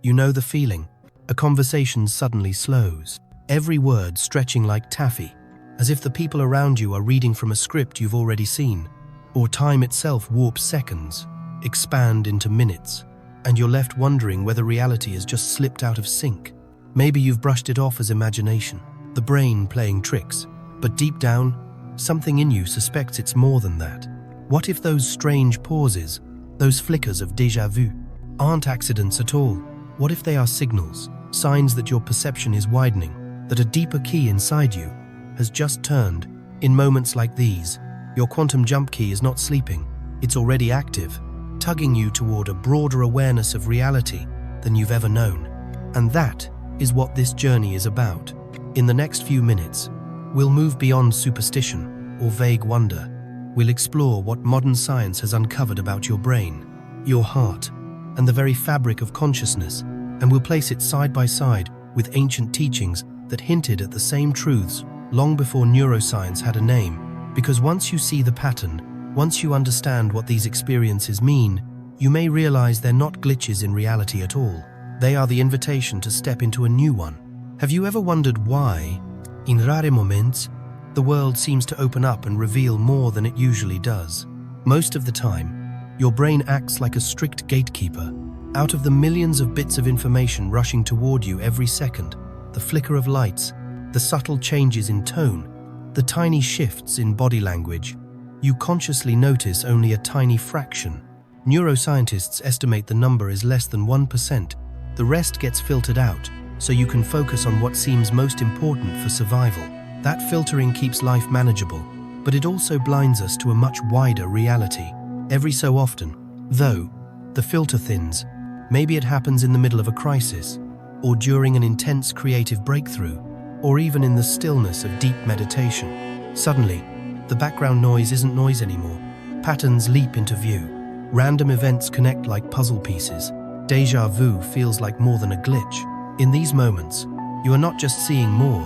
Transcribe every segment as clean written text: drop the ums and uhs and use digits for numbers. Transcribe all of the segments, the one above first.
You know the feeling. A conversation suddenly slows, every word stretching like taffy, as if the people around you are reading from a script you've already seen. Or time itself warps seconds, expand into minutes, and you're left wondering whether reality has just slipped out of sync. Maybe you've brushed it off as imagination, the brain playing tricks, but deep down, something in you suspects it's more than that. What if those strange pauses, those flickers of déjà vu, aren't accidents at all? What if they are signals, signs that your perception is widening, that a deeper key inside you has just turned? In moments like these, your quantum jump key is not sleeping, it's already active, tugging you toward a broader awareness of reality than you've ever known. And that is what this journey is about. In the next few minutes, we'll move beyond superstition or vague wonder. We'll explore what modern science has uncovered about your brain, your heart, and the very fabric of consciousness, and we'll place it side by side with ancient teachings that hinted at the same truths long before neuroscience had a name. Because once you see the pattern, once you understand what these experiences mean, you may realize they're not glitches in reality at all. They are the invitation to step into a new one. Have you ever wondered why, in rare moments, the world seems to open up and reveal more than it usually does? Most of the time, your brain acts like a strict gatekeeper. Out of the millions of bits of information rushing toward you every second, the flicker of lights, the subtle changes in tone, the tiny shifts in body language, you consciously notice only a tiny fraction. Neuroscientists estimate the number is less than 1%. The rest gets filtered out, so you can focus on what seems most important for survival. That filtering keeps life manageable, but it also blinds us to a much wider reality. Every so often, though, the filter thins. Maybe it happens in the middle of a crisis, or during an intense creative breakthrough, or even in the stillness of deep meditation. Suddenly, the background noise isn't noise anymore. Patterns leap into view. Random events connect like puzzle pieces. Déjà vu feels like more than a glitch. In these moments, you are not just seeing more,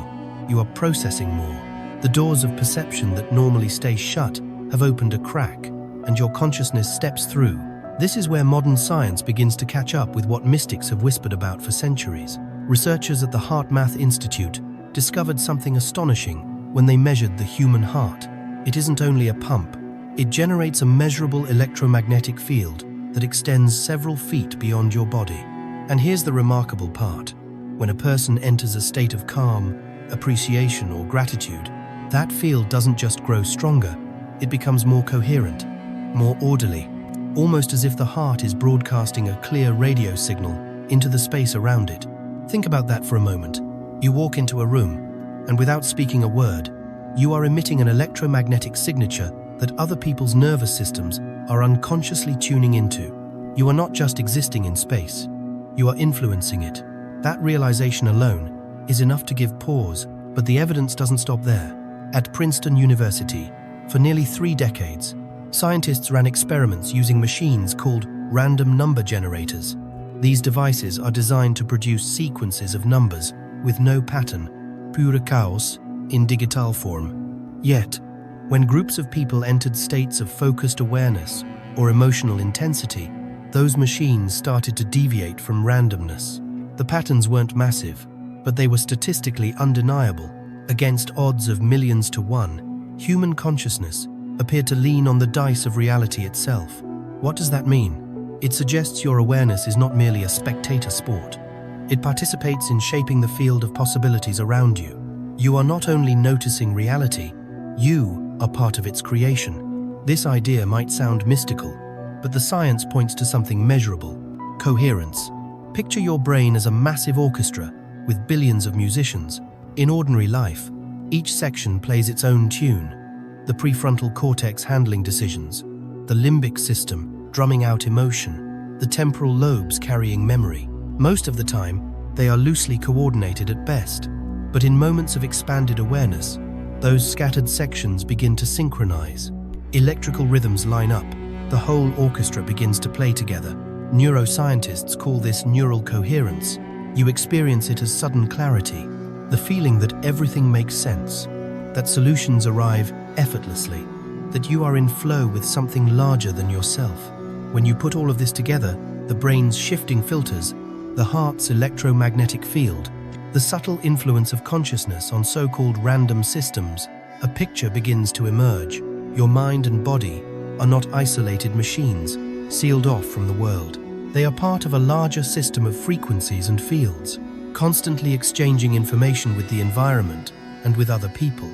you are processing more. The doors of perception that normally stay shut have opened a crack, and your consciousness steps through. This is where modern science begins to catch up with what mystics have whispered about for centuries. Researchers at the HeartMath Institute discovered something astonishing when they measured the human heart. It isn't only a pump, it generates a measurable electromagnetic field that extends several feet beyond your body. And here's the remarkable part. When a person enters a state of calm, appreciation, or gratitude, that field doesn't just grow stronger, it becomes more coherent, more orderly, almost as if the heart is broadcasting a clear radio signal into the space around it. Think about that for a moment. You walk into a room, and without speaking a word, you are emitting an electromagnetic signature that other people's nervous systems are unconsciously tuning into. You are not just existing in space, you are influencing it. That realization alone is enough to give pause, but the evidence doesn't stop there. At Princeton University, for nearly 3 decades, scientists ran experiments using machines called random number generators. These devices are designed to produce sequences of numbers with no pattern, pure chaos, in digital form. Yet, when groups of people entered states of focused awareness or emotional intensity, those machines started to deviate from randomness. The patterns weren't massive, but they were statistically undeniable. Against odds of millions to 1, human consciousness appeared to lean on the dice of reality itself. What does that mean? It suggests your awareness is not merely a spectator sport. It participates in shaping the field of possibilities around you. You are not only noticing reality, you are part of its creation. This idea might sound mystical, but the science points to something measurable: coherence. Picture your brain as a massive orchestra with billions of musicians. In ordinary life, each section plays its own tune. The prefrontal cortex handling decisions, the limbic system drumming out emotion, the temporal lobes carrying memory. Most of the time, they are loosely coordinated at best, but in moments of expanded awareness, those scattered sections begin to synchronize. Electrical rhythms line up, the whole orchestra begins to play together. Neuroscientists call this neural coherence. You experience it as sudden clarity, the feeling that everything makes sense, that solutions arrive effortlessly, that you are in flow with something larger than yourself. When you put all of this together, the brain's shifting filters the heart's electromagnetic field, the subtle influence of consciousness on so-called random systems, a picture begins to emerge. Your mind and body are not isolated machines, sealed off from the world. They are part of a larger system of frequencies and fields, constantly exchanging information with the environment and with other people.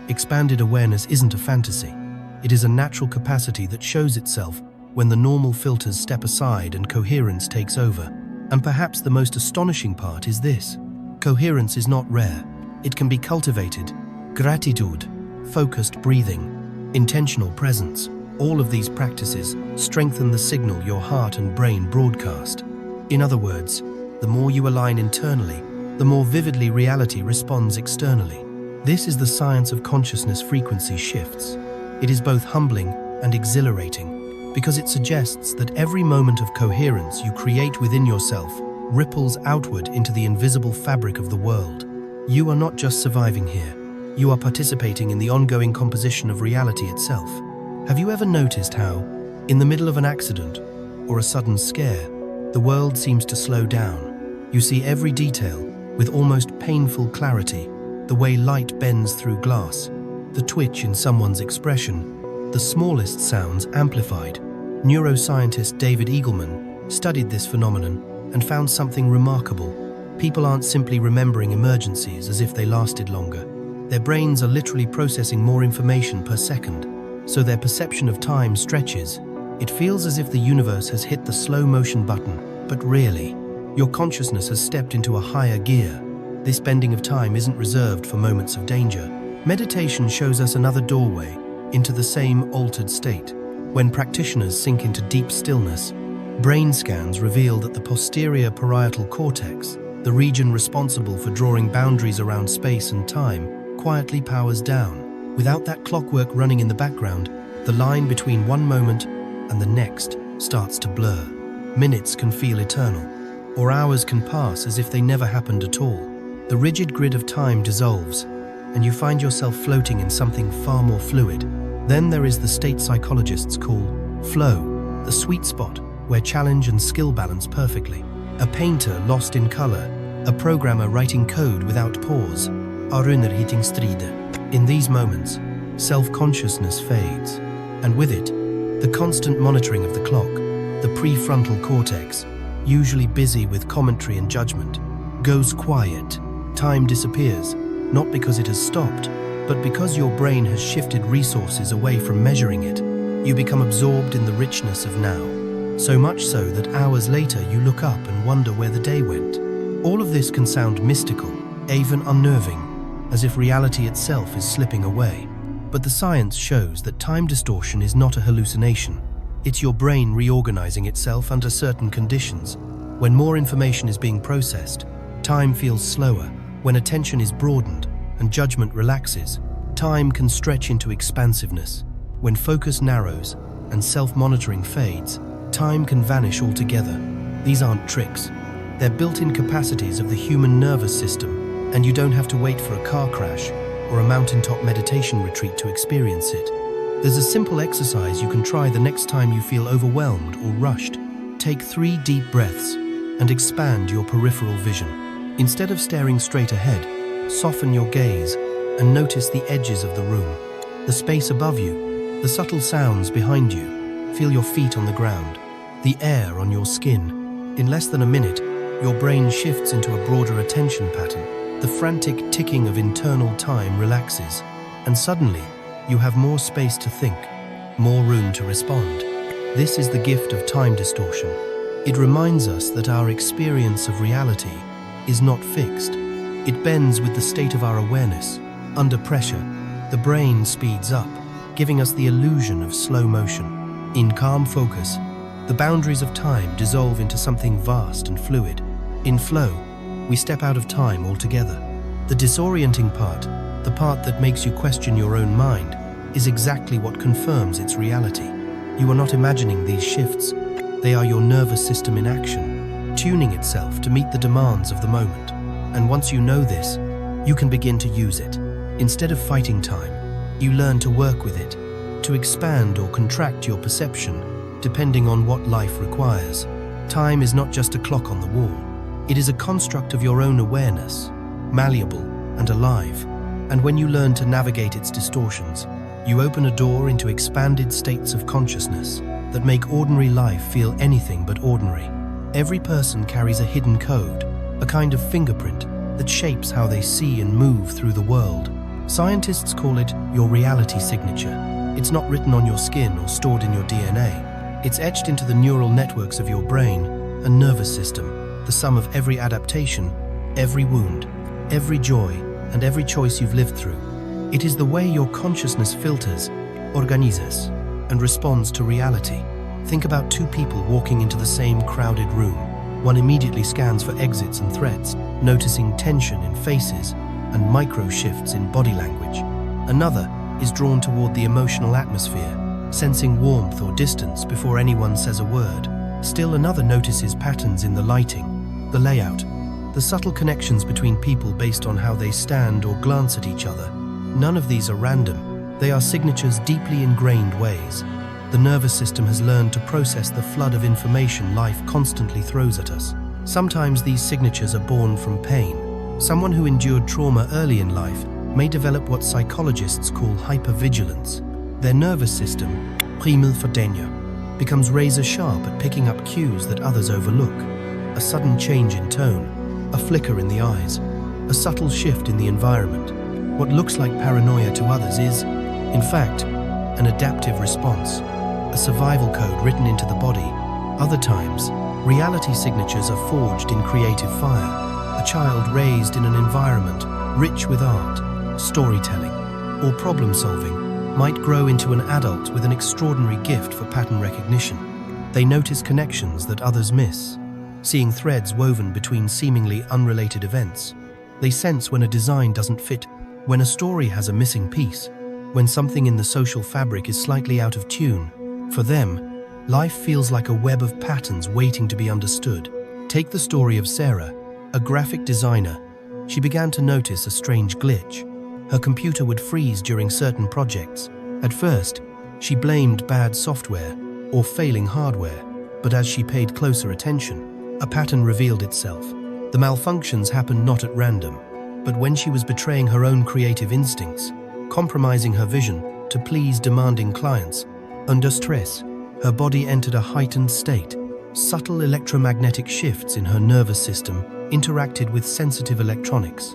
Expanded awareness isn't a fantasy. It is a natural capacity that shows itself when the normal filters step aside and coherence takes over. And perhaps the most astonishing part is this: coherence is not rare. It can be cultivated. Gratitude, focused breathing, intentional presence, all of these practices strengthen the signal your heart and brain broadcast. In other words, the more you align internally, the more vividly reality responds externally. This is the science of consciousness frequency shifts. It is both humbling and exhilarating because it suggests that every moment of coherence you create within yourself ripples outward into the invisible fabric of the world. You are not just surviving here. You are participating in the ongoing composition of reality itself. Have you ever noticed how, in the middle of an accident or a sudden scare, the world seems to slow down? You see every detail with almost painful clarity, the way light bends through glass, the twitch in someone's expression, the smallest sounds amplified. Neuroscientist David Eagleman studied this phenomenon and found something remarkable. People aren't simply remembering emergencies as if they lasted longer. Their brains are literally processing more information per second, so their perception of time stretches. It feels as if the universe has hit the slow motion button, but really, your consciousness has stepped into a higher gear. This bending of time isn't reserved for moments of danger. Meditation shows us another doorway into the same altered state. When practitioners sink into deep stillness, brain scans reveal that the posterior parietal cortex, the region responsible for drawing boundaries around space and time, quietly powers down. Without that clockwork running in the background, the line between one moment and the next starts to blur. Minutes can feel eternal, or hours can pass as if they never happened at all. The rigid grid of time dissolves, and you find yourself floating in something far more fluid. Then there is the state psychologists call flow, the sweet spot where challenge and skill balance perfectly. A painter lost in color, a programmer writing code without pause. In these moments, self-consciousness fades, and with it, the constant monitoring of the clock, the prefrontal cortex, usually busy with commentary and judgment, goes quiet. Time disappears, not because it has stopped, but because your brain has shifted resources away from measuring it. You become absorbed in the richness of now, so much so that hours later you look up and wonder where the day went. All of this can sound mystical, even unnerving, as if reality itself is slipping away. But the science shows that time distortion is not a hallucination. It's your brain reorganizing itself under certain conditions. When more information is being processed, time feels slower. When attention is broadened and judgment relaxes, time can stretch into expansiveness. When focus narrows and self-monitoring fades, time can vanish altogether. These aren't tricks. They're built-in capacities of the human nervous system, and you don't have to wait for a car crash or a mountaintop meditation retreat to experience it. There's a simple exercise you can try the next time you feel overwhelmed or rushed. Take 3 deep breaths and expand your peripheral vision. Instead of staring straight ahead, soften your gaze and notice the edges of the room, the space above you, the subtle sounds behind you. Feel your feet on the ground, the air on your skin. In less than a minute, your brain shifts into a broader attention pattern. The frantic ticking of internal time relaxes, and suddenly, you have more space to think, more room to respond. This is the gift of time distortion. It reminds us that our experience of reality is not fixed. It bends with the state of our awareness. Under pressure, the brain speeds up, giving us the illusion of slow motion. In calm focus, the boundaries of time dissolve into something vast and fluid. In flow, we step out of time altogether. The disorienting part, the part that makes you question your own mind, is exactly what confirms its reality. You are not imagining these shifts. They are your nervous system in action, tuning itself to meet the demands of the moment. And once you know this, you can begin to use it. Instead of fighting time, you learn to work with it, to expand or contract your perception, depending on what life requires. Time is not just a clock on the wall. It is a construct of your own awareness, malleable and alive. And when you learn to navigate its distortions, you open a door into expanded states of consciousness that make ordinary life feel anything but ordinary. Every person carries a hidden code, a kind of fingerprint that shapes how they see and move through the world. Scientists call it your reality signature. It's not written on your skin or stored in your DNA. It's etched into the neural networks of your brain and nervous system, the sum of every adaptation, every wound, every joy, and every choice you've lived through. It is the way your consciousness filters, organizes, and responds to reality. Think about two people walking into the same crowded room. One immediately scans for exits and threats, noticing tension in faces and micro shifts in body language. Another is drawn toward the emotional atmosphere, sensing warmth or distance before anyone says a word. Still another notices patterns in the lighting, the layout, the subtle connections between people based on how they stand or glance at each other. None of these are random. They are signatures deeply ingrained ways. The nervous system has learned to process the flood of information life constantly throws at us. Sometimes these signatures are born from pain. Someone who endured trauma early in life may develop what psychologists call hypervigilance. Their nervous system, primelfordenia, becomes razor sharp at picking up cues that others overlook. A sudden change in tone, a flicker in the eyes, a subtle shift in the environment. What looks like paranoia to others is, in fact, an adaptive response, a survival code written into the body. Other times, reality signatures are forged in creative fire. A child raised in an environment rich with art, storytelling, or problem-solving might grow into an adult with an extraordinary gift for pattern recognition. They notice connections that others miss, seeing threads woven between seemingly unrelated events. They sense when a design doesn't fit, when a story has a missing piece, when something in the social fabric is slightly out of tune. For them, life feels like a web of patterns waiting to be understood. Take the story of Sarah, a graphic designer. She began to notice a strange glitch. Her computer would freeze during certain projects. At first, she blamed bad software or failing hardware, but as she paid closer attention, a pattern revealed itself. The malfunctions happened not at random, but when she was betraying her own creative instincts, compromising her vision to please demanding clients. Under stress, her body entered a heightened state. Subtle electromagnetic shifts in her nervous system interacted with sensitive electronics,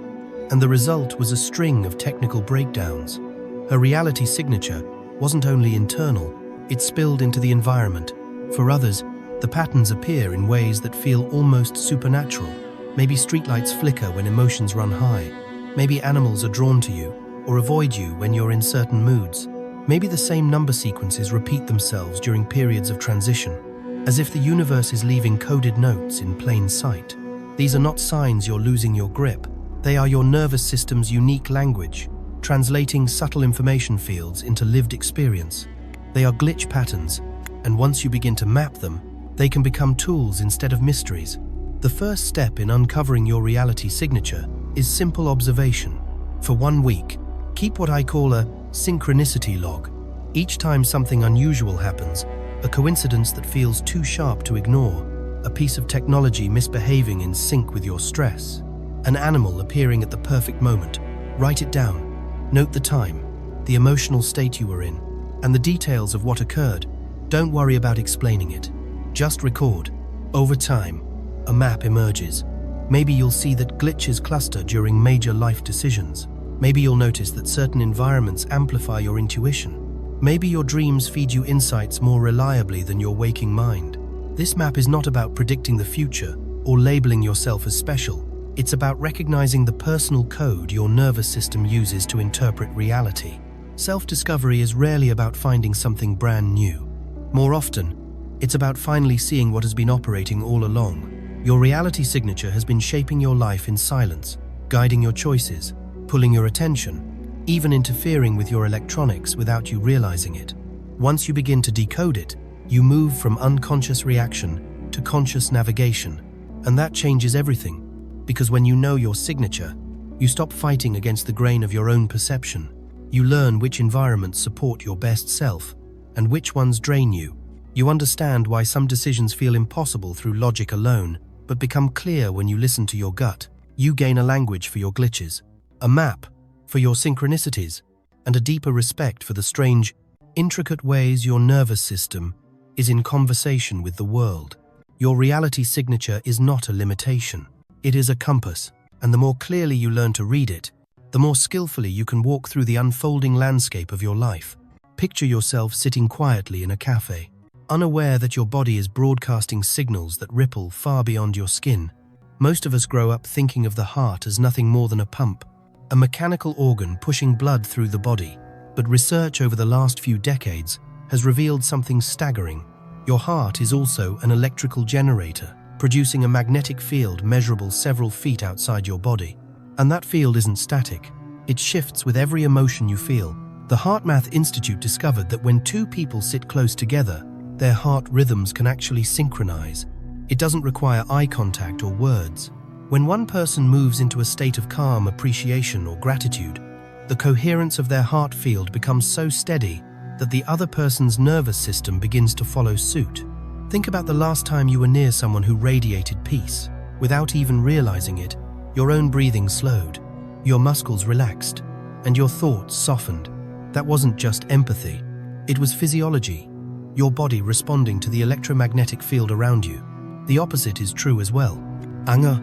and the result was a string of technical breakdowns. Her reality signature wasn't only internal, it spilled into the environment. For others, the patterns appear in ways that feel almost supernatural. Maybe streetlights flicker when emotions run high. Maybe animals are drawn to you or avoid you when you're in certain moods. Maybe the same number sequences repeat themselves during periods of transition, as if the universe is leaving coded notes in plain sight. These are not signs you're losing your grip. They are your nervous system's unique language, translating subtle information fields into lived experience. They are glitch patterns, and once you begin to map them, they can become tools instead of mysteries. The first step in uncovering your reality signature is simple observation. For 1 week, keep what I call a synchronicity log. Each time something unusual happens, a coincidence that feels too sharp to ignore, a piece of technology misbehaving in sync with your stress, an animal appearing at the perfect moment, write it down. Note the time, the emotional state you were in, and the details of what occurred. Don't worry about explaining it. Just record. Over time, a map emerges. Maybe you'll see that glitches cluster during major life decisions. Maybe you'll notice that certain environments amplify your intuition. Maybe your dreams feed you insights more reliably than your waking mind. This map is not about predicting the future or labeling yourself as special. It's about recognizing the personal code your nervous system uses to interpret reality. Self-discovery is rarely about finding something brand new. More often, it's about finally seeing what has been operating all along. Your reality signature has been shaping your life in silence, guiding your choices, pulling your attention, even interfering with your electronics without you realizing it. Once you begin to decode it, you move from unconscious reaction to conscious navigation, and that changes everything, because when you know your signature, you stop fighting against the grain of your own perception. You learn which environments support your best self and which ones drain you. You understand why some decisions feel impossible through logic alone, but become clear when you listen to your gut. You gain a language for your glitches, a map for your synchronicities, and a deeper respect for the strange, intricate ways your nervous system is in conversation with the world. Your reality signature is not a limitation. It is a compass, and the more clearly you learn to read it, the more skillfully you can walk through the unfolding landscape of your life. Picture yourself sitting quietly in a cafe, unaware that your body is broadcasting signals that ripple far beyond your skin. Most of us grow up thinking of the heart as nothing more than a pump, a mechanical organ pushing blood through the body. But research over the last few decades has revealed something staggering. Your heart is also an electrical generator, producing a magnetic field measurable several feet outside your body. And that field isn't static. It shifts with every emotion you feel. The HeartMath Institute discovered that when two people sit close together, their heart rhythms can actually synchronize. It doesn't require eye contact or words. When one person moves into a state of calm appreciation or gratitude, the coherence of their heart field becomes so steady that the other person's nervous system begins to follow suit. Think about the last time you were near someone who radiated peace. Without even realizing it, your own breathing slowed, your muscles relaxed, and your thoughts softened. That wasn't just empathy, it was physiology, your body responding to the electromagnetic field around you. The opposite is true as well. Anger,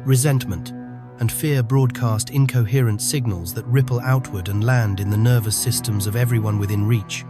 resentment, and fear broadcast incoherent signals that ripple outward and land in the nervous systems of everyone within reach.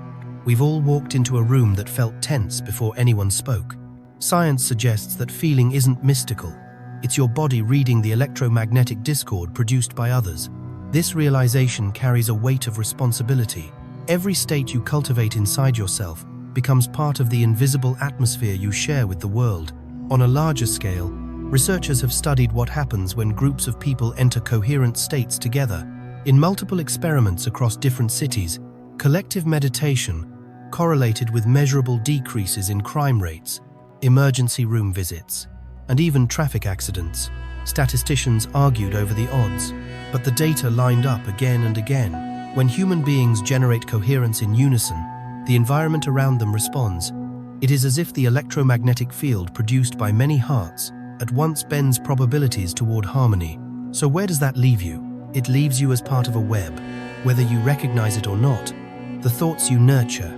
We've all walked into a room that felt tense before anyone spoke. Science suggests that feeling isn't mystical. It's your body reading the electromagnetic discord produced by others. This realization carries a weight of responsibility. Every state you cultivate inside yourself becomes part of the invisible atmosphere you share with the world. On a larger scale, researchers have studied what happens when groups of people enter coherent states together. In multiple experiments across different cities, collective meditation correlated with measurable decreases in crime rates, emergency room visits, and even traffic accidents. Statisticians argued over the odds, but the data lined up again and again. When human beings generate coherence in unison, the environment around them responds. It is as if the electromagnetic field produced by many hearts at once bends probabilities toward harmony. So where does that leave you? It leaves you as part of a web, whether you recognize it or not. The thoughts you nurture,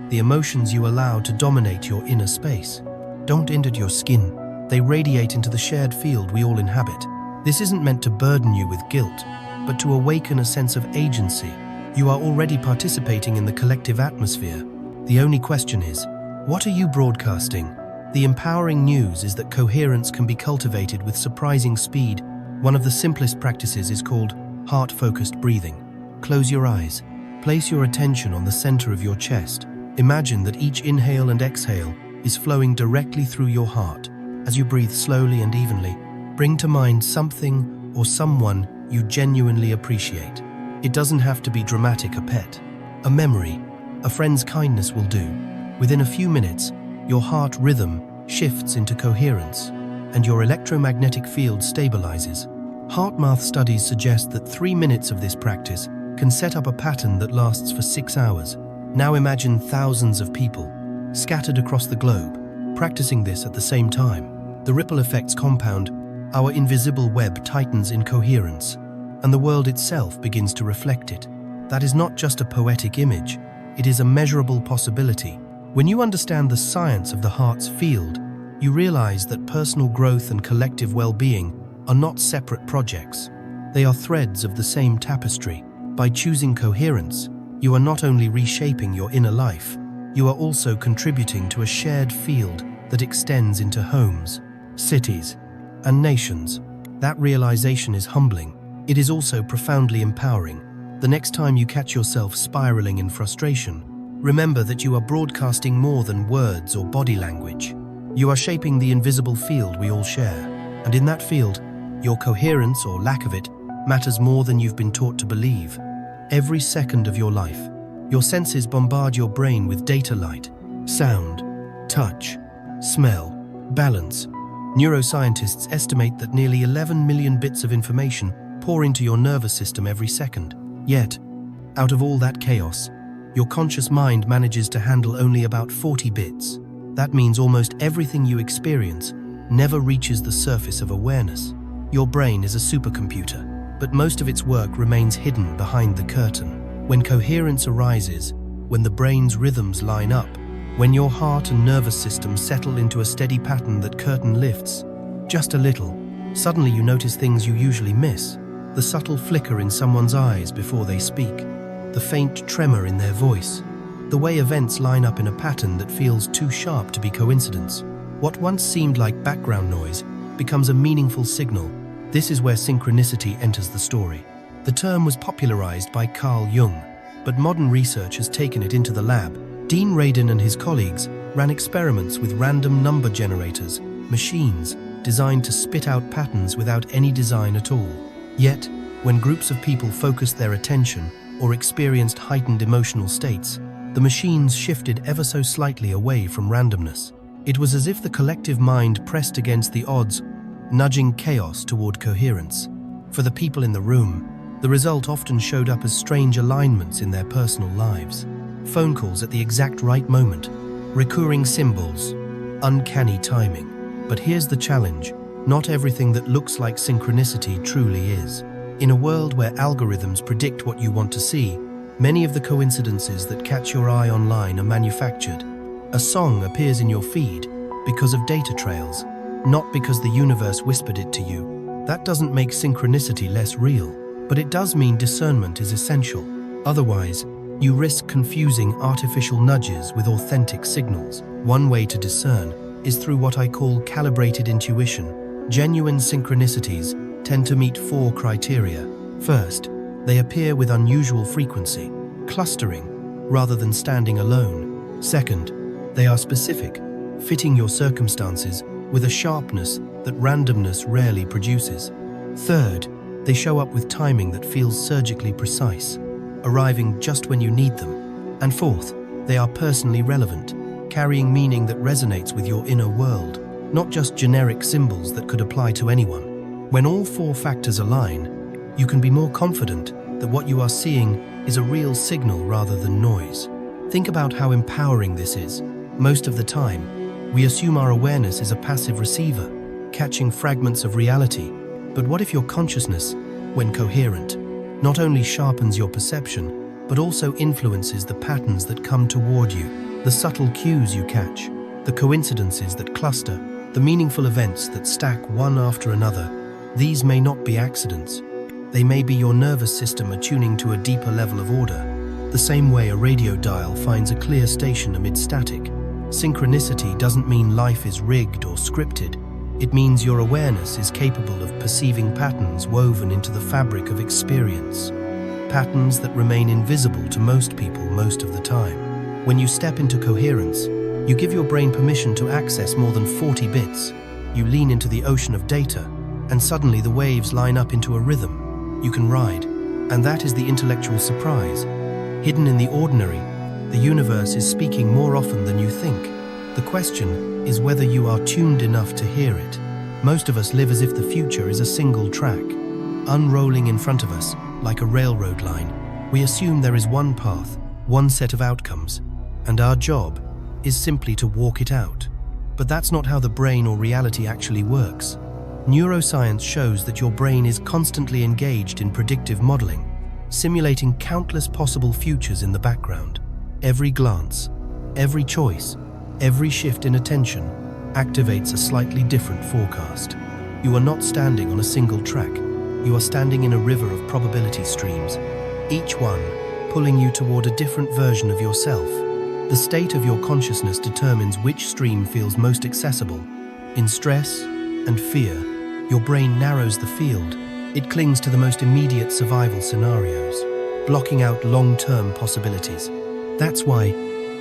the emotions you allow to dominate your inner space, don't enter your skin. They radiate into the shared field we all inhabit. This isn't meant to burden you with guilt, but to awaken a sense of agency. You are already participating in the collective atmosphere. The only question is, what are you broadcasting? The empowering news is that coherence can be cultivated with surprising speed. One of the simplest practices is called heart-focused breathing. Close your eyes. Place your attention on the center of your chest. Imagine that each inhale and exhale is flowing directly through your heart. As you breathe slowly and evenly, bring to mind something or someone you genuinely appreciate. It doesn't have to be dramatic, a pet, a memory, a friend's kindness will do. Within a few minutes, your heart rhythm shifts into coherence, and your electromagnetic field stabilizes. HeartMath studies suggest that 3 minutes of this practice can set up a pattern that lasts for 6 hours. Now imagine thousands of people, scattered across the globe, practicing this at the same time. The ripple effects compound, our invisible web tightens in coherence, and the world itself begins to reflect it. That is not just a poetic image, it is a measurable possibility. When you understand the science of the heart's field, you realize that personal growth and collective well-being are not separate projects. They are threads of the same tapestry. By choosing coherence, you are not only reshaping your inner life, you are also contributing to a shared field that extends into homes, cities, and nations. That realization is humbling. It is also profoundly empowering. The next time you catch yourself spiraling in frustration, remember that you are broadcasting more than words or body language. You are shaping the invisible field we all share. And in that field, your coherence or lack of it matters more than you've been taught to believe. Every second of your life, your senses bombard your brain with data light, sound, touch, smell, balance. Neuroscientists estimate that nearly 11 million bits of information pour into your nervous system every second. Yet, out of all that chaos, your conscious mind manages to handle only about 40 bits. That means almost everything you experience never reaches the surface of awareness. Your brain is a supercomputer, but most of its work remains hidden behind the curtain. When coherence arises, when the brain's rhythms line up, when your heart and nervous system settle into a steady pattern, that curtain lifts just a little. Suddenly you notice things you usually miss. The subtle flicker in someone's eyes before they speak, the faint tremor in their voice, the way events line up in a pattern that feels too sharp to be coincidence. What once seemed like background noise becomes a meaningful signal. This is where synchronicity enters the story. The term was popularized by Carl Jung, but modern research has taken it into the lab. Dean Radin and his colleagues ran experiments with random number generators, machines designed to spit out patterns without any design at all. Yet, when groups of people focused their attention or experienced heightened emotional states, the machines shifted ever so slightly away from randomness. It was as if the collective mind pressed against the odds, nudging chaos toward coherence. For the people in the room, the result often showed up as strange alignments in their personal lives. Phone calls at the exact right moment, recurring symbols, uncanny timing. But here's the challenge: not everything that looks like synchronicity truly is. In a world where algorithms predict what you want to see, many of the coincidences that catch your eye online are manufactured. A song appears in your feed because of data trails, not because the universe whispered it to you. That doesn't make synchronicity less real, but it does mean discernment is essential. Otherwise, you risk confusing artificial nudges with authentic signals. One way to discern is through what I call calibrated intuition. Genuine synchronicities tend to meet 4 criteria. First, they appear with unusual frequency, clustering rather than standing alone. Second, they are specific, fitting your circumstances with a sharpness that randomness rarely produces. Third, they show up with timing that feels surgically precise, arriving just when you need them. And fourth, they are personally relevant, carrying meaning that resonates with your inner world, not just generic symbols that could apply to anyone. When all 4 factors align, you can be more confident that what you are seeing is a real signal rather than noise. Think about how empowering this is. Most of the time, we assume our awareness is a passive receiver, catching fragments of reality. But what if your consciousness, when coherent, not only sharpens your perception, but also influences the patterns that come toward you, the subtle cues you catch, the coincidences that cluster, the meaningful events that stack one after another? These may not be accidents. They may be your nervous system attuning to a deeper level of order, the same way a radio dial finds a clear station amid static. Synchronicity doesn't mean life is rigged or scripted. It means your awareness is capable of perceiving patterns woven into the fabric of experience, patterns that remain invisible to most people most of the time. When you step into coherence, you give your brain permission to access more than 40 bits. You lean into the ocean of data, and suddenly the waves line up into a rhythm you can ride. And that is the intellectual surprise. Hidden in the ordinary, the universe is speaking more often than you think. The question is whether you are tuned enough to hear it. Most of us live as if the future is a single track, unrolling in front of us like a railroad line. We assume there is one path, one set of outcomes, and our job is simply to walk it out. But that's not how the brain or reality actually works. Neuroscience shows that your brain is constantly engaged in predictive modeling, simulating countless possible futures in the background. Every glance, every choice, every shift in attention activates a slightly different forecast. You are not standing on a single track. You are standing in a river of probability streams, each one pulling you toward a different version of yourself. The state of your consciousness determines which stream feels most accessible. In stress and fear, your brain narrows the field. It clings to the most immediate survival scenarios, blocking out long-term possibilities. That's why,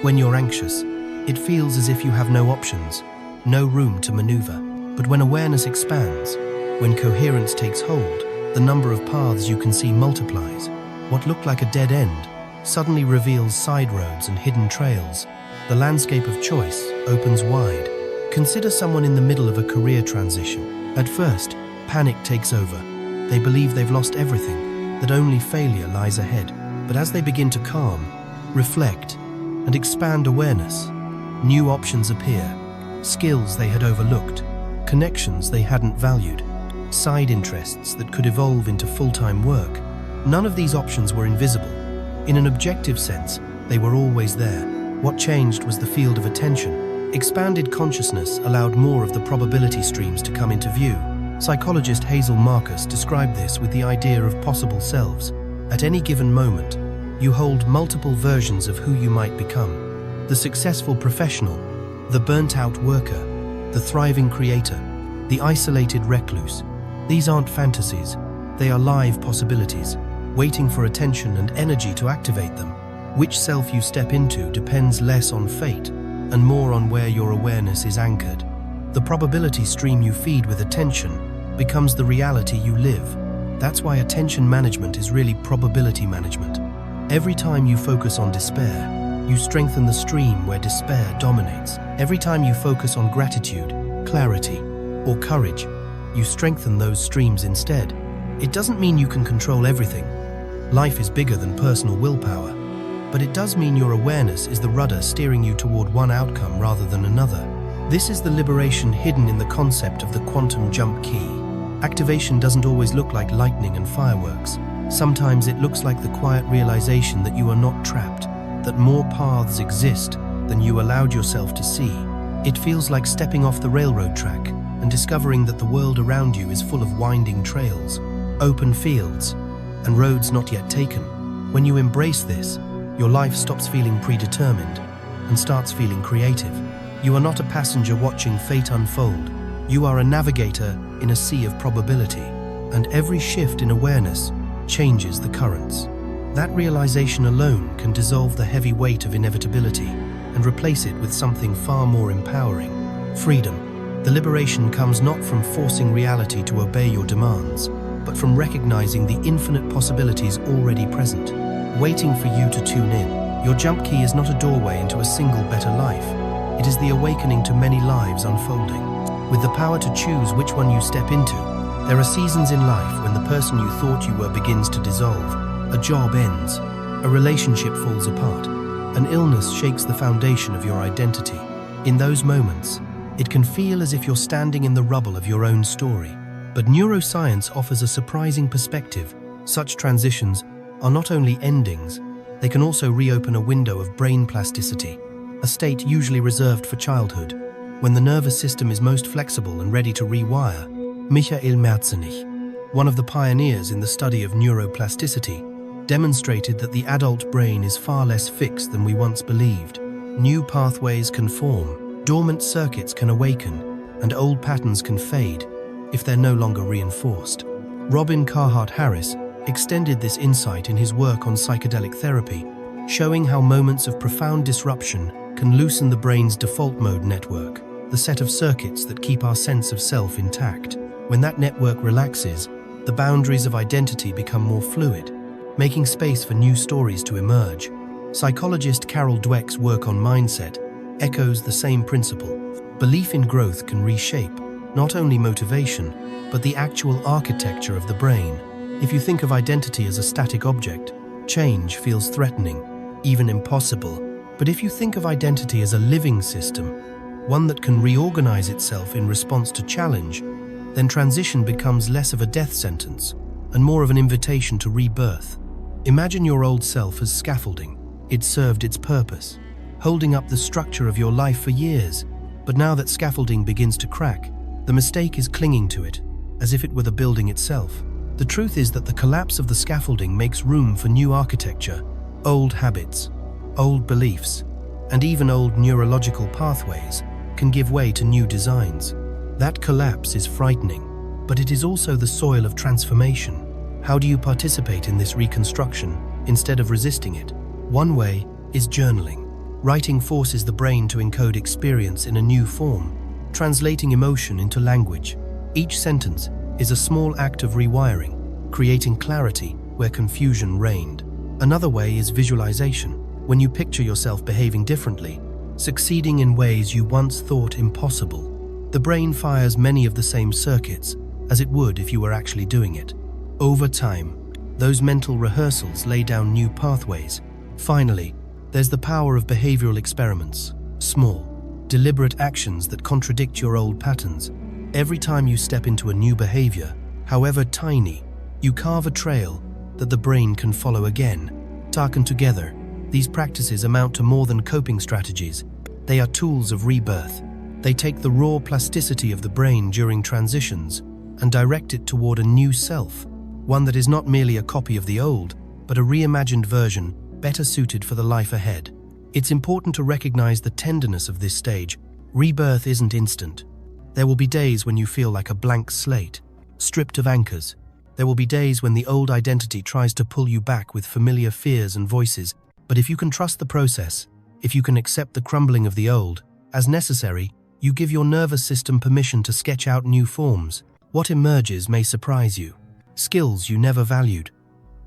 when you're anxious, it feels as if you have no options, no room to maneuver. But when awareness expands, when coherence takes hold, the number of paths you can see multiplies. What looked like a dead end suddenly reveals side roads and hidden trails. The landscape of choice opens wide. Consider someone in the middle of a career transition. At first, panic takes over. They believe they've lost everything, that only failure lies ahead. But as they begin to calm, reflect, and expand awareness, new options appear, skills they had overlooked, connections they hadn't valued, side interests that could evolve into full-time work. None of these options were invisible. In an objective sense, they were always there. What changed was the field of attention. Expanded consciousness allowed more of the probability streams to come into view. Psychologist Hazel Marcus described this with the idea of possible selves. At any given moment, you hold multiple versions of who you might become. The successful professional, the burnt-out worker, the thriving creator, the isolated recluse. These aren't fantasies, they are live possibilities, waiting for attention and energy to activate them. Which self you step into depends less on fate and more on where your awareness is anchored. The probability stream you feed with attention becomes the reality you live. That's why attention management is really probability management. Every time you focus on despair, you strengthen the stream where despair dominates. Every time you focus on gratitude, clarity, or courage, you strengthen those streams instead. It doesn't mean you can control everything. Life is bigger than personal willpower. But it does mean your awareness is the rudder steering you toward one outcome rather than another. This is the liberation hidden in the concept of the quantum jump key. Activation doesn't always look like lightning and fireworks. Sometimes it looks like the quiet realization that you are not trapped, that more paths exist than you allowed yourself to see. It feels like stepping off the railroad track and discovering that the world around you is full of winding trails, open fields, and roads not yet taken. When you embrace this, your life stops feeling predetermined and starts feeling creative. You are not a passenger watching fate unfold. You are a navigator in a sea of probability, and every shift in awareness changes the currents. That realization alone can dissolve the heavy weight of inevitability and replace it with something far more empowering: freedom. The liberation comes not from forcing reality to obey your demands, but from recognizing the infinite possibilities already present, waiting for you to tune in. Your jump key is not a doorway into a single better life. It is the awakening to many lives unfolding. With the power to choose which one you step into, there are seasons in life when the person you thought you were begins to dissolve, a job ends, a relationship falls apart, an illness shakes the foundation of your identity. In those moments, it can feel as if you're standing in the rubble of your own story. But neuroscience offers a surprising perspective. Such transitions are not only endings, they can also reopen a window of brain plasticity, a state usually reserved for childhood, when the nervous system is most flexible and ready to rewire. Michael Merzenich, one of the pioneers in the study of neuroplasticity, demonstrated that the adult brain is far less fixed than we once believed. New pathways can form, dormant circuits can awaken, and old patterns can fade if they're no longer reinforced. Robin Carhart Harris extended this insight in his work on psychedelic therapy, showing how moments of profound disruption can loosen the brain's default mode network, the set of circuits that keep our sense of self intact. When that network relaxes, the boundaries of identity become more fluid, making space for new stories to emerge. Psychologist Carol Dweck's work on mindset echoes the same principle. Belief in growth can reshape not only motivation, but the actual architecture of the brain. If you think of identity as a static object, change feels threatening, even impossible. But if you think of identity as a living system, one that can reorganize itself in response to challenge, then transition becomes less of a death sentence and more of an invitation to rebirth. Imagine your old self as scaffolding. It served its purpose, holding up the structure of your life for years. But now that scaffolding begins to crack, the mistake is clinging to it, as if it were the building itself. The truth is that the collapse of the scaffolding makes room for new architecture, old habits, old beliefs, and even old neurological pathways can give way to new designs. That collapse is frightening, but it is also the soil of transformation. How do you participate in this reconstruction instead of resisting it? One way is journaling. Writing forces the brain to encode experience in a new form, translating emotion into language. Each sentence is a small act of rewiring, creating clarity where confusion reigned. Another way is visualization. When you picture yourself behaving differently, succeeding in ways you once thought impossible, the brain fires many of the same circuits as it would if you were actually doing it. Over time, those mental rehearsals lay down new pathways. Finally, there's the power of behavioral experiments. Small, deliberate actions that contradict your old patterns Every time you step into a new behavior, however tiny, you carve a trail that the brain can follow again. Taken together, these practices amount to more than coping strategies. They are tools of rebirth. They take the raw plasticity of the brain during transitions and direct it toward a new self, one that is not merely a copy of the old, but a reimagined version better suited for the life ahead. It's important to recognize the tenderness of this stage. Rebirth isn't instant. There will be days when you feel like a blank slate, stripped of anchors. There will be days when the old identity tries to pull you back with familiar fears and voices. But if you can trust the process, if you can accept the crumbling of the old, as necessary, you give your nervous system permission to sketch out new forms. What emerges may surprise you. Skills you never valued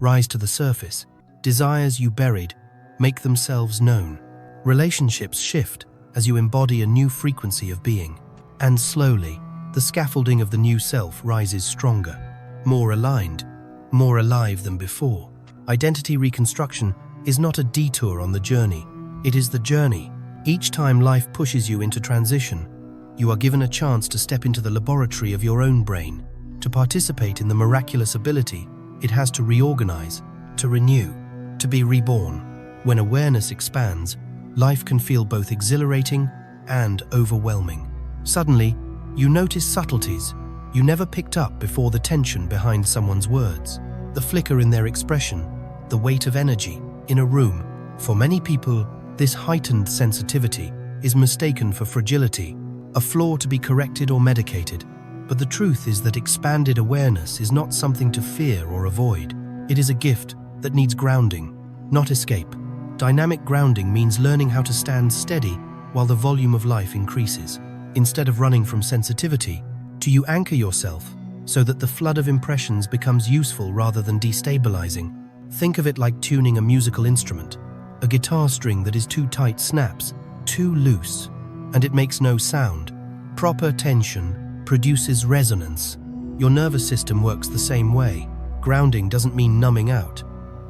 rise to the surface. Desires you buried make themselves known. Relationships shift as you embody a new frequency of being. And slowly, the scaffolding of the new self rises stronger, more aligned, more alive than before. Identity reconstruction is not a detour on the journey. It is the journey. Each time life pushes you into transition, you are given a chance to step into the laboratory of your own brain, to participate in the miraculous ability it has to reorganize, to renew, to be reborn. When awareness expands, life can feel both exhilarating and overwhelming. Suddenly, you notice subtleties you never picked up before: the tension behind someone's words, the flicker in their expression, the weight of energy in a room. For many people, this heightened sensitivity is mistaken for fragility, a flaw to be corrected or medicated. But the truth is that expanded awareness is not something to fear or avoid. It is a gift that needs grounding, not escape. Dynamic grounding means learning how to stand steady while the volume of life increases. Instead of running from sensitivity, do you anchor yourself so that the flood of impressions becomes useful rather than destabilizing? Think of it like tuning a musical instrument. A guitar string that is too tight snaps, too loose, and it makes no sound. Proper tension produces resonance. Your nervous system works the same way. Grounding doesn't mean numbing out.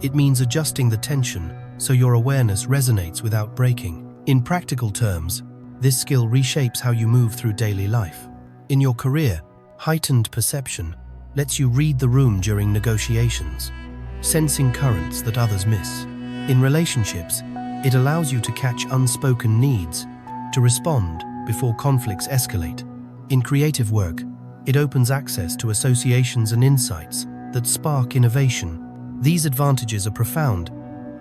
It means adjusting the tension so your awareness resonates without breaking. In practical terms, this skill reshapes how you move through daily life. In your career, heightened perception lets you read the room during negotiations, sensing currents that others miss. In relationships, it allows you to catch unspoken needs, to respond before conflicts escalate. In creative work, it opens access to associations and insights that spark innovation. These advantages are profound,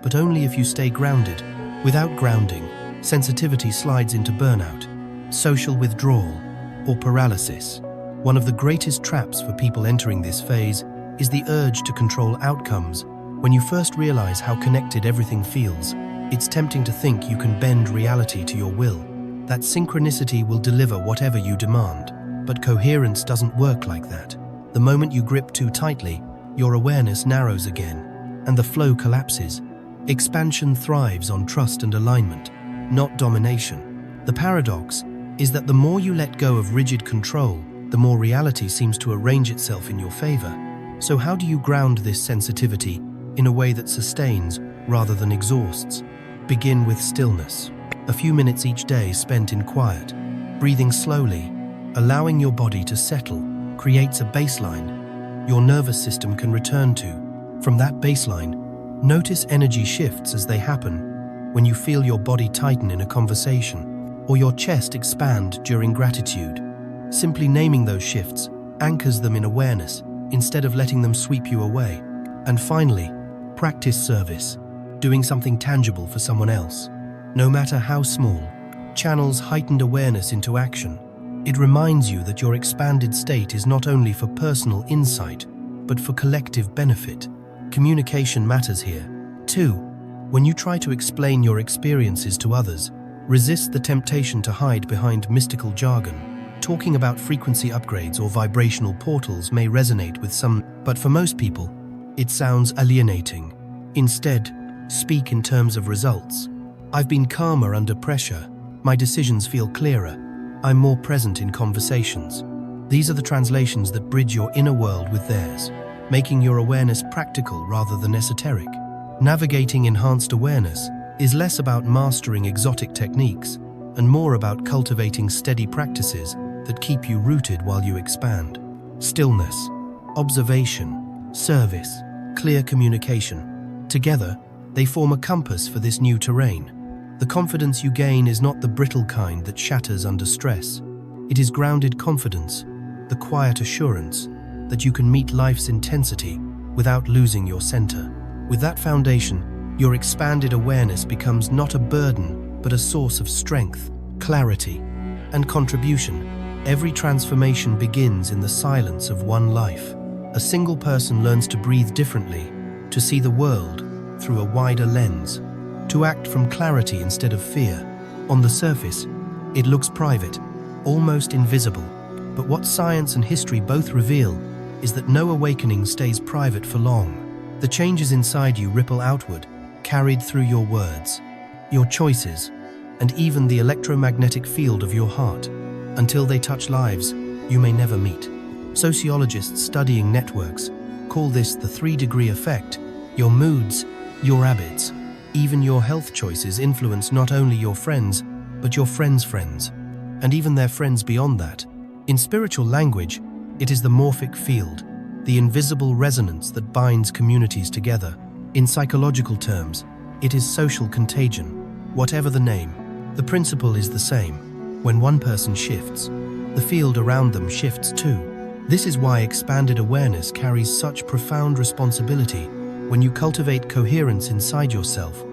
but only if you stay grounded. Without grounding, sensitivity slides into burnout, social withdrawal, or paralysis. One of the greatest traps for people entering this phase is the urge to control outcomes. When you first realize how connected everything feels, it's tempting to think you can bend reality to your will, that synchronicity will deliver whatever you demand. But coherence doesn't work like that. The moment you grip too tightly, your awareness narrows again, and the flow collapses. Expansion thrives on trust and alignment, not domination. The paradox is that the more you let go of rigid control, the more reality seems to arrange itself in your favor. So how do you ground this sensitivity in a way that sustains rather than exhausts? Begin with stillness. A few minutes each day spent in quiet, breathing slowly, allowing your body to settle, creates a baseline your nervous system can return to. From that baseline, notice energy shifts as they happen. When you feel your body tighten in a conversation, or your chest expand during gratitude, simply naming those shifts anchors them in awareness instead of letting them sweep you away. And finally, practice service. Doing something tangible for someone else, no matter how small, channels heightened awareness into action. It reminds you that your expanded state is not only for personal insight, but for collective benefit. Communication matters here, too. When you try to explain your experiences to others, resist the temptation to hide behind mystical jargon. Talking about frequency upgrades or vibrational portals may resonate with some, but for most people, it sounds alienating. Instead, speak in terms of results. I've been calmer under pressure. My decisions feel clearer. I'm more present in conversations. These are the translations that bridge your inner world with theirs, making your awareness practical rather than esoteric. Navigating enhanced awareness is less about mastering exotic techniques and more about cultivating steady practices that keep you rooted while you expand. Stillness, observation, service, clear communication. Together, they form a compass for this new terrain. The confidence you gain is not the brittle kind that shatters under stress. It is grounded confidence, the quiet assurance that you can meet life's intensity without losing your center. With that foundation, your expanded awareness becomes not a burden, but a source of strength, clarity, and contribution. Every transformation begins in the silence of one life. A single person learns to breathe differently, to see the world through a wider lens, to act from clarity instead of fear. On the surface, it looks private, almost invisible, but what science and history both reveal is that no awakening stays private for long. The changes inside you ripple outward, carried through your words, your choices, and even the electromagnetic field of your heart, until they touch lives you may never meet. Sociologists studying networks call this the 3-degree effect. Your moods, your habits, even your health choices influence not only your friends, but your friends' friends, and even their friends beyond that. In spiritual language, it is the morphic field, the invisible resonance that binds communities together. In psychological terms, it is social contagion. Whatever the name, the principle is the same. When one person shifts, the field around them shifts too. This is why expanded awareness carries such profound responsibility. When you cultivate coherence inside yourself,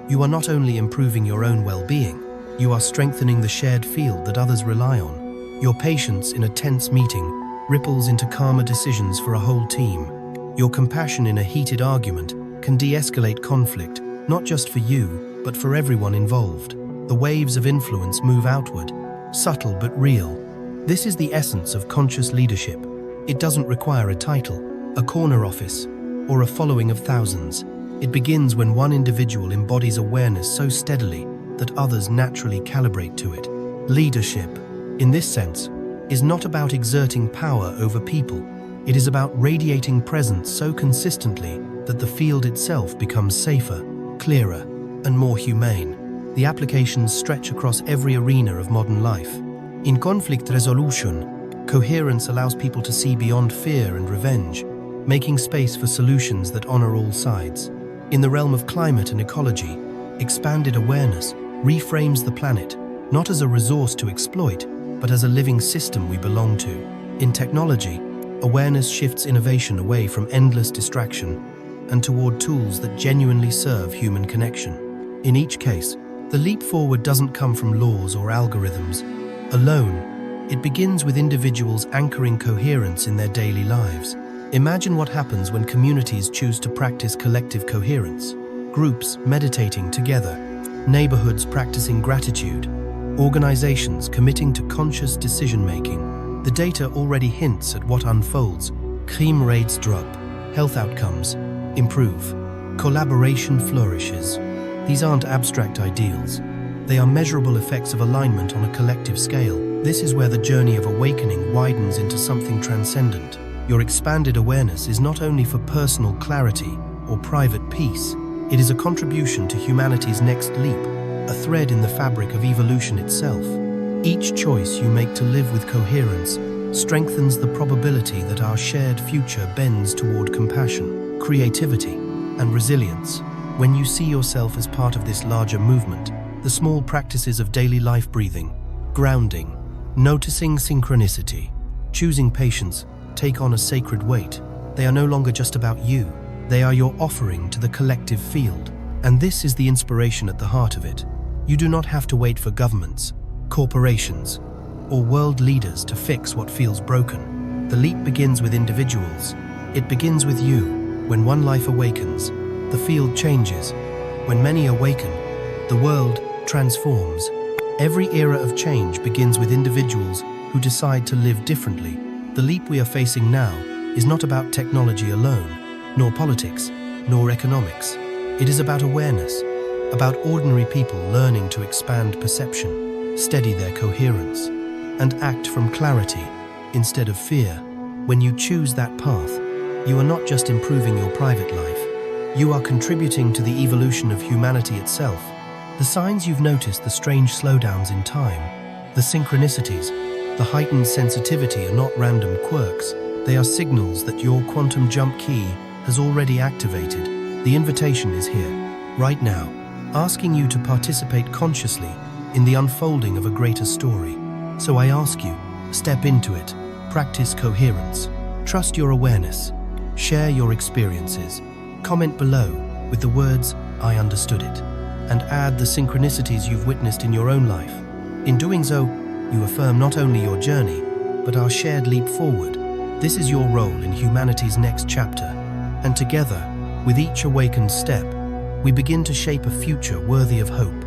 you are not only improving your own well-being, you are strengthening the shared field that others rely on. Your patience in a tense meeting ripples into calmer decisions for a whole team. Your compassion in a heated argument can de-escalate conflict, not just for you, but for everyone involved. The waves of influence move outward, subtle but real. This is the essence of conscious leadership. It doesn't require a title, a corner office, or a following of thousands. It begins when one individual embodies awareness so steadily that others naturally calibrate to it. Leadership, in this sense, is not about exerting power over people. It is about radiating presence so consistently that the field itself becomes safer, clearer, and more humane. The applications stretch across every arena of modern life. In conflict resolution, coherence allows people to see beyond fear and revenge, making space for solutions that honor all sides. In the realm of climate and ecology, expanded awareness reframes the planet, not as a resource to exploit, but as a living system we belong to. In technology, awareness shifts innovation away from endless distraction and toward tools that genuinely serve human connection. In each case, the leap forward doesn't come from laws or algorithms alone. It begins with individuals anchoring coherence in their daily lives. Imagine what happens when communities choose to practice collective coherence. Groups meditating together, neighborhoods practicing gratitude, organizations committing to conscious decision-making. The data already hints at what unfolds. Crime rates drop, health outcomes improve, collaboration flourishes. These aren't abstract ideals. They are measurable effects of alignment on a collective scale. This is where the journey of awakening widens into something transcendent. Your expanded awareness is not only for personal clarity or private peace, it is a contribution to humanity's next leap, a thread in the fabric of evolution itself. Each choice you make to live with coherence strengthens the probability that our shared future bends toward compassion, creativity, and resilience. When you see yourself as part of this larger movement, the small practices of daily life, breathing, grounding, noticing synchronicity, choosing patience, take on a sacred weight. They are no longer just about you. They are your offering to the collective field. And this is the inspiration at the heart of it. You do not have to wait for governments, corporations, or world leaders to fix what feels broken. The leap begins with individuals. It begins with you. When one life awakens, the field changes. When many awaken, the world transforms. Every era of change begins with individuals who decide to live differently. The leap we are facing now is not about technology alone, nor politics, nor economics. It is about awareness, about ordinary people learning to expand perception, steady their coherence, and act from clarity instead of fear. When you choose that path, you are not just improving your private life, you are contributing to the evolution of humanity itself. The signs you've noticed, the strange slowdowns in time, the synchronicities, The heightened sensitivity are not random quirks. They are signals that your quantum jump key has already activated. The invitation is here, right now, asking you to participate consciously in the unfolding of a greater story. So I ask you, step into it, practice coherence, trust your awareness, share your experiences, comment below with the words, "I understood it," and add the synchronicities you've witnessed in your own life. In doing so, you affirm not only your journey, but our shared leap forward. This is your role in humanity's next chapter, and together, with each awakened step, we begin to shape a future worthy of hope.